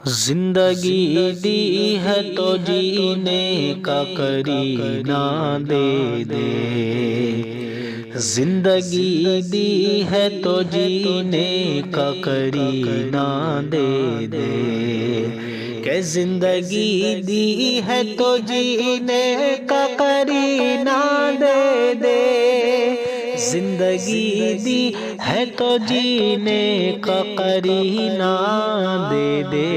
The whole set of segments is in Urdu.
زندگی دی ہے تو جینے کا کرینہ دے دے، زندگی دی ہے تو جینے کا کرینہ دے دے، کہ زندگی دی ہے تو جینے کا کرینہ دے دے، زندگی دی ہے تو جینے کا قرینہ دے دے،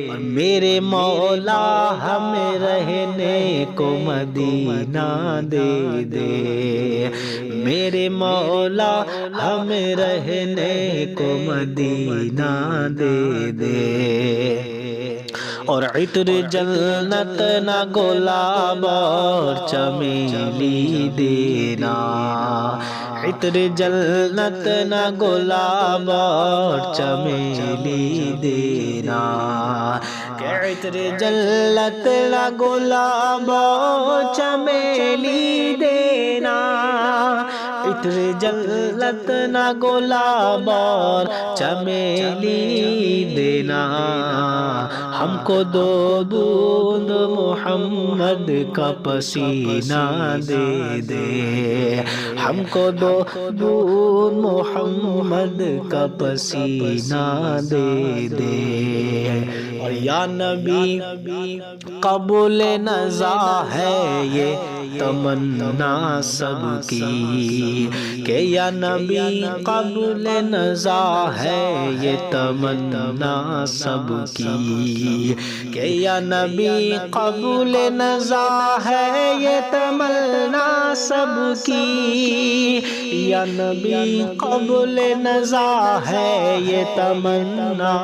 اور میرے مولا ہمیں رہنے کو مدینہ دے دے، میرے مولا ہمیں رہنے کو مدینہ دے دے، اور عطر جنت نہ گلاب اور چمیلی دینا، عطر جنت نہ گلاب اور چمیلی دینا، کہ عطر جنت نہ گلاب اور چمیلی دینا، عطر جنت نہ گلاب اور چمیلی دینا، ہم کو دو بوند محمد کا پسینہ دے دے، ہم کو دو بوند محمد کا پسینہ دے دے، اور یا نبی قبول نزا ہے یہ تمنا سب کی، کہ یا نبی قبول نزا ہے یہ تمنا سب کی، کہ یا نبی قبول نزا ہے یہ تمنا سب کی، یا نبی قبول نزا ہے یہ تمنا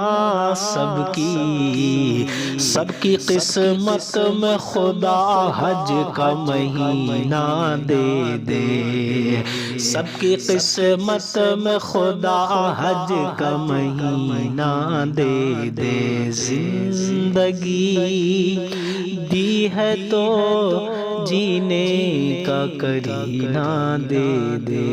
سب کی، سب کی قسمت میں خدا حج کا مہینہ دے دے، سب کی قسمت میں خدا حج کا مہینہ دے دے، زندگی دی ہے تو جینے کا کرینہ دے دے۔